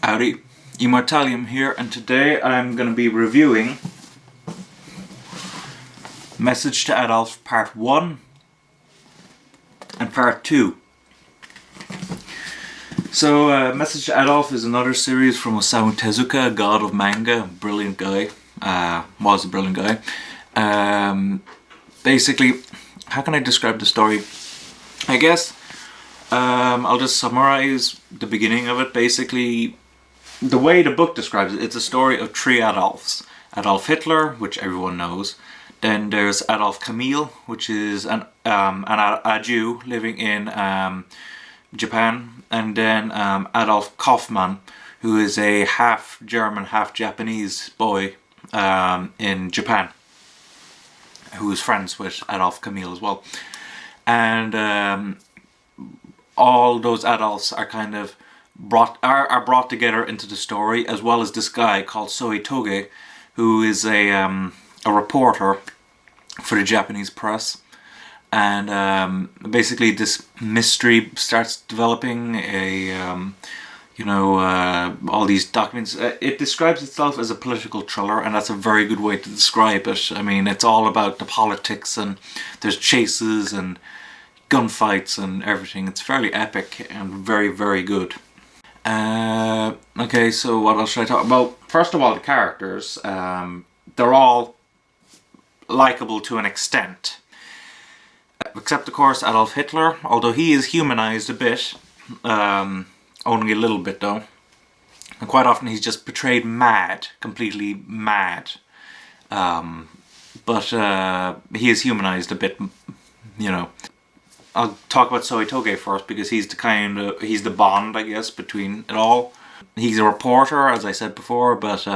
Howdy, Immortalium here, and today I'm going to be reviewing Message to Adolf Part 1 and Part 2. So, Message to Adolf is another series from Osamu Tezuka, god of manga, brilliant guy, was a brilliant guy. Basically, how can I describe the story? I guess I'll just summarize the beginning of it. Basically, the way the book describes it, it's a story of three Adolfs. Adolf Hitler, which everyone knows. Then there's Adolf Kamil, which is a Jew living in Japan. And then Adolf Kaufman, who is a half German, half Japanese boy in Japan, who is friends with Adolf Kamil as well. And all those Adolfs are kind of brought together into the story, as well as this guy called Sohei, who is a reporter for the Japanese press. And basically this mystery starts developing, all these documents. It describes itself as a political thriller, and that's a very good way to describe it. I mean, it's all about the politics, and there's chases and gunfights and everything. It's fairly epic and very, very good. Okay, so what else should I talk about? First of all, the characters. They're all likable to an extent. Except, of course, Adolf Hitler, although he is humanized a bit. Only a little bit, though. And quite often he's just portrayed mad, completely mad. But he is humanized a bit, you know. I'll talk about Sohei first, because he's the bond, I guess, between it all. He's a reporter, as I said before, but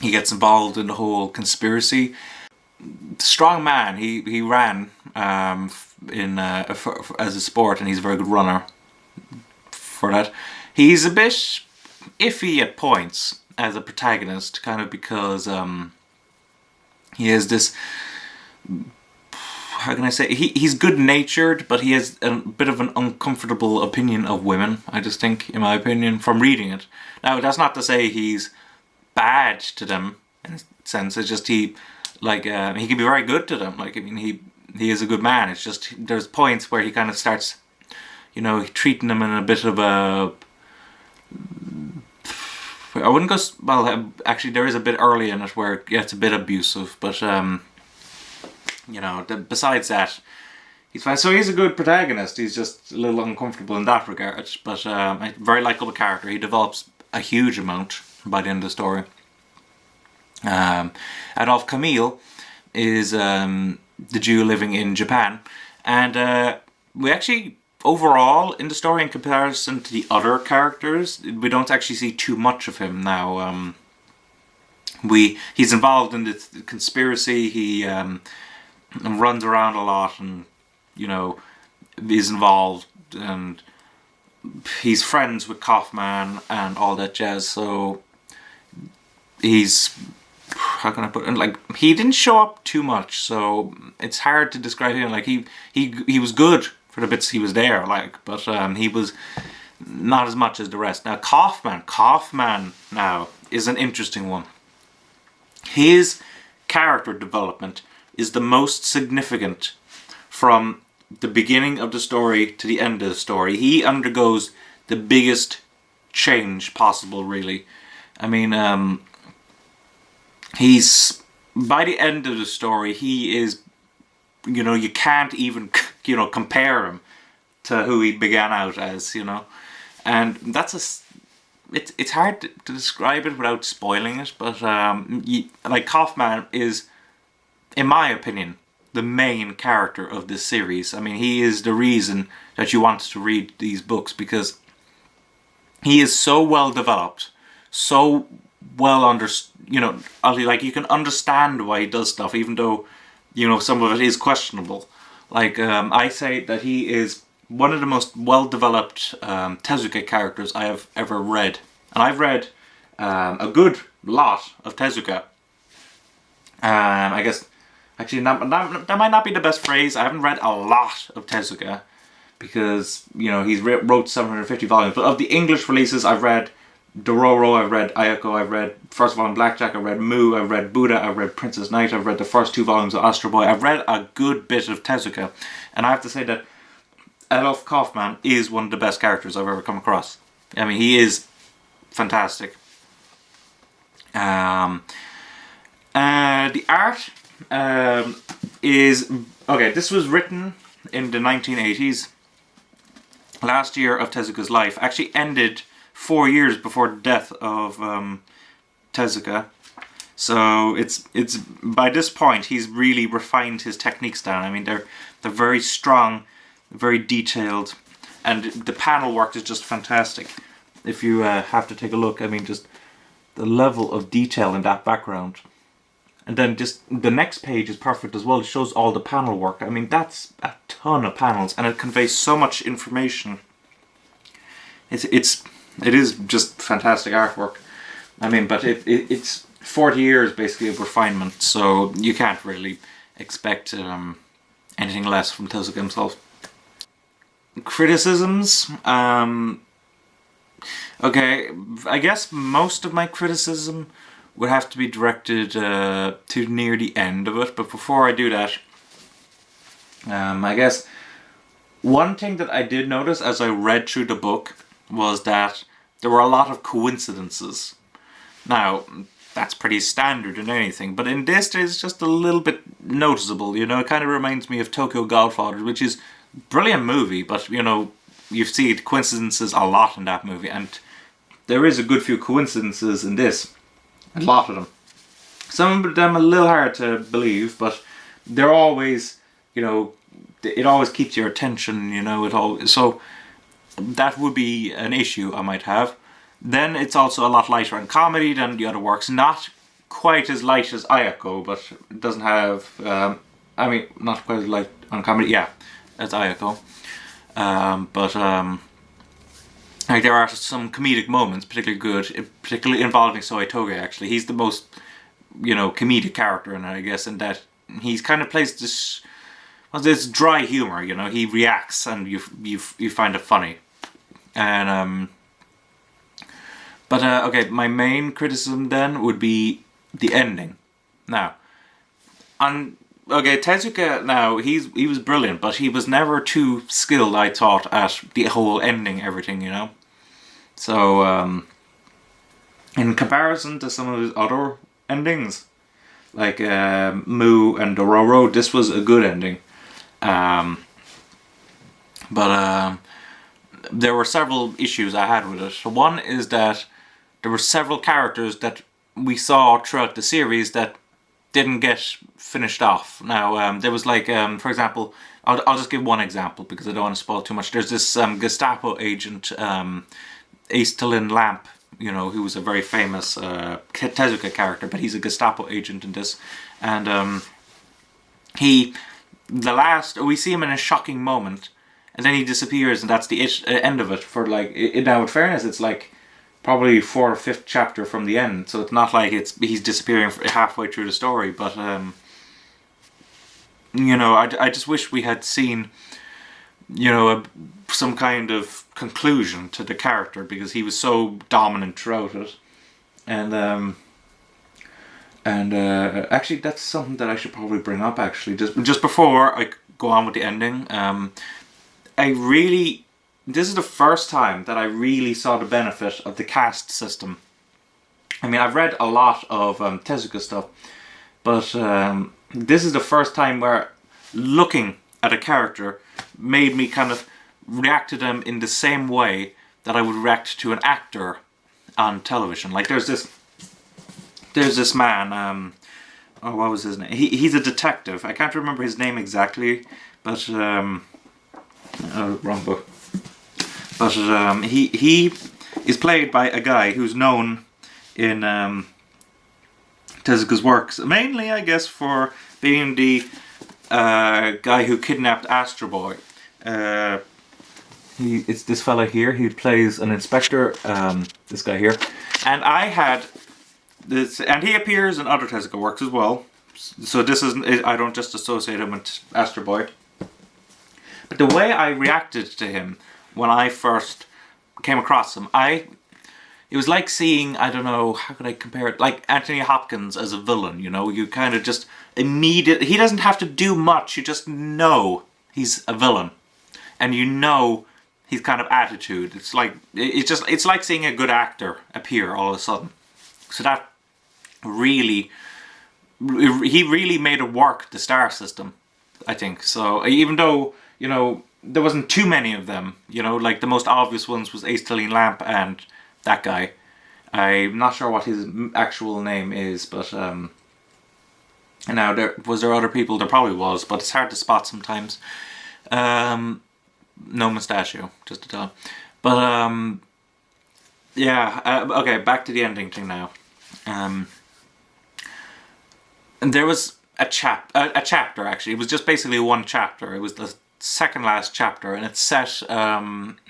he gets involved in the whole conspiracy. Strong man. He ran as a sport, and he's a very good runner for that. He's a bit iffy at points as a protagonist, kind of because he has this. How can I say? He's good-natured, but he has a bit of an uncomfortable opinion of women, I just think, in my opinion, from reading it. Now, that's not to say he's bad to them, in a sense. It's just he can be very good to them. Like, I mean, he is a good man. It's just, there's points where he kind of starts, treating them in a bit of a... I wouldn't go... Well, actually, there is a bit early in it where it gets a bit abusive, but... besides that, he's fine. So he's a good protagonist. He's just a little uncomfortable in that regard, but a very likable character. He develops a huge amount by the end of the story. Adolf Kamil is the Jew living in Japan, and we actually, overall, in the story, in comparison to the other characters, we don't actually see too much of him now. He's involved in the conspiracy. He and runs around a lot, and is involved, and he's friends with Kaufman and all that jazz. So he's, how can I put it? Like, he didn't show up too much, so it's hard to describe him. Like, he was good for the bits he was there, like, but he was not as much as the rest. Now Kaufman now is an interesting one. His character development is the most significant from the beginning of the story to the end of the story. He undergoes the biggest change possible, really. I mean, he's, by the end of the story, he is, you can't even, compare him to who he began out as, and that's it's hard to describe it without spoiling it, but like, Kaufman is, in my opinion, the main character of this series. I mean, he is the reason that you want to read these books, because he is so well developed, so well like, you can understand why he does stuff, even though, some of it is questionable. Like, I say that he is one of the most well-developed Tezuka characters I have ever read. And I've read a good lot of Tezuka. I guess... Actually, that might not be the best phrase. I haven't read a lot of Tezuka, because, he's wrote 750 volumes. But of the English releases, I've read Dororo, I've read Ayako, I've read First of all in Blackjack, I've read Mu, I've read Buddha, I've read Princess Knight, I've read the first 2 volumes of Astro Boy. I've read a good bit of Tezuka, and I have to say that Adolf Kaufman is one of the best characters I've ever come across. I mean, he is fantastic. The art is... Okay, this was written in the 1980s. Last year of Tezuka's life actually ended 4 years before the death of Tezuka. So it's by this point he's really refined his techniques down. I mean, they're very strong, very detailed, and the panel work is just fantastic. If you have to take a look, I mean, just the level of detail in that background. And then just the next page is perfect as well. It shows all the panel work. I mean, that's a ton of panels, and it conveys so much information. It is just fantastic artwork. I mean, but it's 40 years basically of refinement, so you can't really expect anything less from Tezuka himself. Criticisms. Okay, I guess most of my criticism would have to be directed to near the end of it, but before I do that, I guess one thing that I did notice as I read through the book was that there were a lot of coincidences. Now, that's pretty standard in anything, but in this there's just a little bit noticeable, you know. It kind of reminds me of Tokyo Godfathers, which is a brilliant movie, but you know, you see coincidences a lot in that movie, and there is a good few coincidences in this. A lot of them. Some of them a little hard to believe, but they're always, you know, it always keeps your attention, you know, so that would be an issue I might have. Then it's also a lot lighter on comedy than the other works. Not quite as light as Ayako, but it doesn't have, I mean, not quite as light on comedy, yeah, as Ayako. Like, there are some comedic moments, particularly good, particularly involving Soetoge, actually. He's the most, you know, comedic character in it, I guess, in that he's kind of plays this dry humor, you know. He reacts and you find it funny. And, okay, my main criticism then would be the ending. Now, okay, Tezuka, now, he was brilliant, but he was never too skilled, I thought, at the whole ending everything, you know? So, in comparison to some of his other endings, like Mu and Dororo, this was a good ending. There were several issues I had with it. So one is that there were several characters that we saw throughout the series that didn't get finished off. Now, there was like, for example, I'll just give one example because I don't want to spoil too much. There's this Gestapo agent, Aestelin Lamp, you know, who was a very famous Tezuka character, but he's a Gestapo agent in this. And we see him in a shocking moment, and then he disappears, and that's the end of it. For like, now in fairness, it's like probably 4th or 5th chapter from the end, so it's not like he's disappearing halfway through the story. But you know, I just wish we had seen, you know, some kind of conclusion to the character, because he was so dominant throughout it. And actually, that's something that I should probably bring up. Actually, just before I go on with the ending, this is the first time that I really saw the benefit of the caste system. I mean, I've read a lot of Tezuka stuff, but this is the first time where looking at a character made me kind of react to them in the same way that I would react to an actor on television. Like, there's this man, what was his name? He's a detective. I can't remember his name exactly, but wrong book. But he is played by a guy who's known in Tezuka's works, mainly, I guess, for being the guy who kidnapped Astro Boy. It's this fella here. He plays an inspector. This guy here, and I had this, and he appears in other Tezuka works as well. So this isn't. I don't just associate him with Astro Boy. But the way I reacted to him when I first came across him, it was like seeing, I don't know, how could I compare it? Like Anthony Hopkins as a villain, you know? You kind of just immediately, he doesn't have to do much, you just know he's a villain. And you know his kind of attitude. It's like, it's like seeing a good actor appear all of a sudden. So that really, he really made it work, the star system, I think. So even though, you know, there wasn't too many of them, you know, like the most obvious ones was Ace Tilling Lamp and that guy. I'm not sure what his actual name is, but now there other people? There probably was, but it's hard to spot sometimes. No mustachio, just to tell. But yeah. Okay, back to the ending thing now. And there was a chapter actually. It was just basically one chapter. It was the second last chapter, and it's set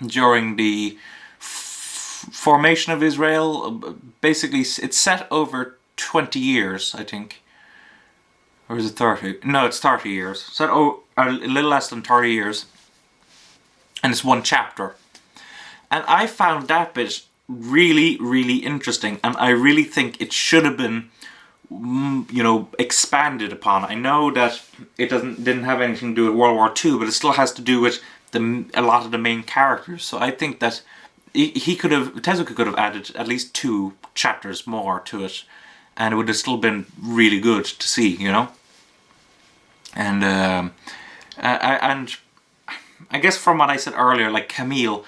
during the formation of Israel. Basically, it's set over 20 years, I think. Or is it 30? No, it's 30 years. Set a little less than 30 years. And it's one chapter. And I found that bit really, really interesting. And I really think it should have been, you know, expanded upon. I know that it didn't have anything to do with World War II, but it still has to do with a lot of the main characters. So I think that Tezuka could have added at least 2 chapters more to it, and it would have still been really good to see, you know. And I guess from what I said earlier, like Camille,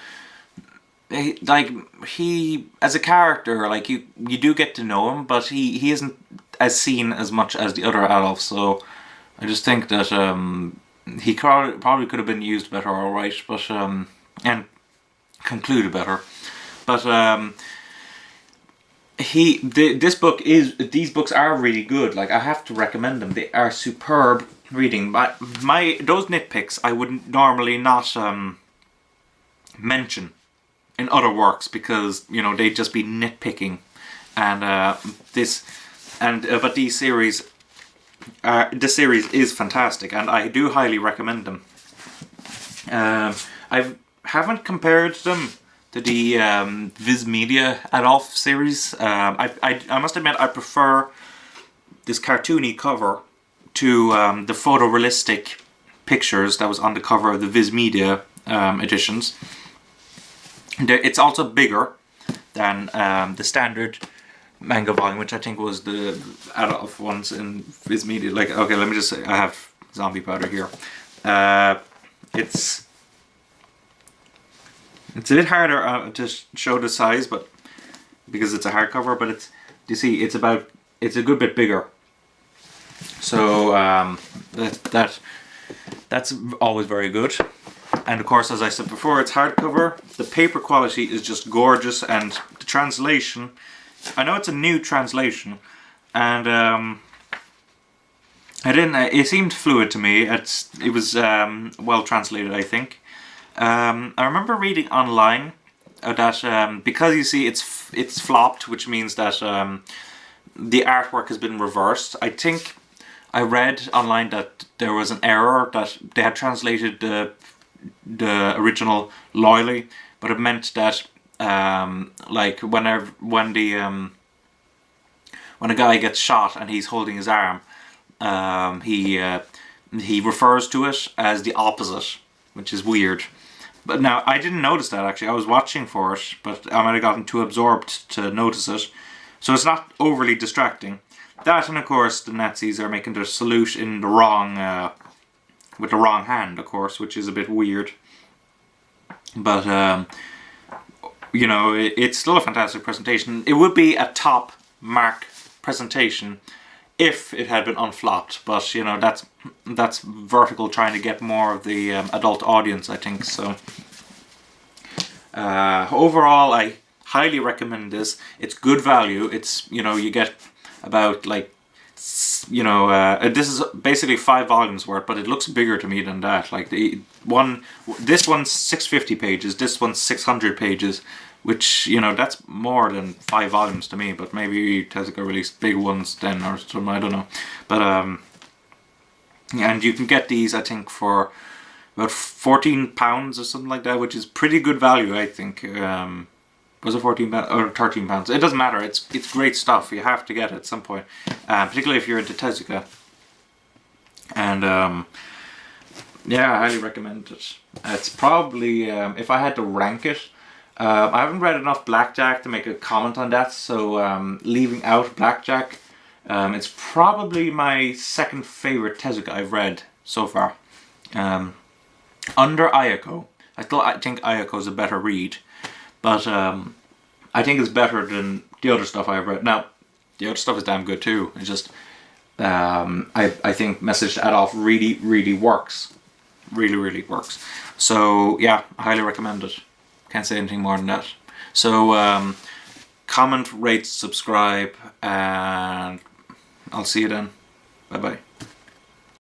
he as a character, like you do get to know him, but he isn't as seen as much as the other Adolf. So I just think that he probably could have been used better, all right, but and concluded better. But these books are really good. Like, I have to recommend them. They are superb reading. Those nitpicks I would normally not mention in other works, because, you know, they'd just be nitpicking. And but this series is fantastic, and I do highly recommend them. I haven't compared them to the Viz Media Adolf series. I must admit I prefer this cartoony cover to the photorealistic pictures that was on the cover of the Viz Media editions. It's also bigger than the standard manga volume, which I think was the Adolf ones in Viz Media. Like, okay, let me just say, I have Zombie Powder here. It's a bit harder to show the size, but because it's a hardcover, but you see, it's a good bit bigger. So that's always very good. And of course, as I said before, it's hardcover. The paper quality is just gorgeous, and the translation, I know it's a new translation, and it seemed fluid to me. It was well translated, I think. I remember reading online that because you see it's flopped, which means that the artwork has been reversed. I think I read online that there was an error, that they had translated the original loyally, but it meant that like when a guy gets shot and he's holding his arm, he refers to it as the opposite, which is weird. But now, I didn't notice that, actually. I was watching for it, but I might have gotten too absorbed to notice it. So it's not overly distracting. That, and of course, the Nazis are making their salute in the wrong, with the wrong hand, of course, which is a bit weird. But, you know, it's still a fantastic presentation. It would be a top mark presentation if it had been unflopped, but, you know, that's Vertical trying to get more of the adult audience, I think. So overall, I highly recommend this. It's good value. It's, you know, you get about, like, you know, this is basically 5 volumes worth, but it looks bigger to me than that. Like, this one's 650 pages, this one's 600 pages, which, you know, that's more than 5 volumes to me, but maybe Tezuka released big ones then or something, I don't know. But, and you can get these, I think, for about £14 or something like that, which is pretty good value, I think. Was it £14 or £13? It doesn't matter. It's great stuff. You have to get it at some point, particularly if you're into Tezuka. And yeah, I highly recommend it. It's probably if I had to rank it. I haven't read enough Blackjack to make a comment on that, so leaving out Blackjack, it's probably my second favorite Tezuka I've read so far. Under Ayako. I think Ayako's a better read, but I think it's better than the other stuff I've read. Now, the other stuff is damn good too. It's just I think Message to Adolf really works. Really works. So yeah, I highly recommend it. Can't say anything more than that. So comment, rate, subscribe, and I'll see you then. Bye bye.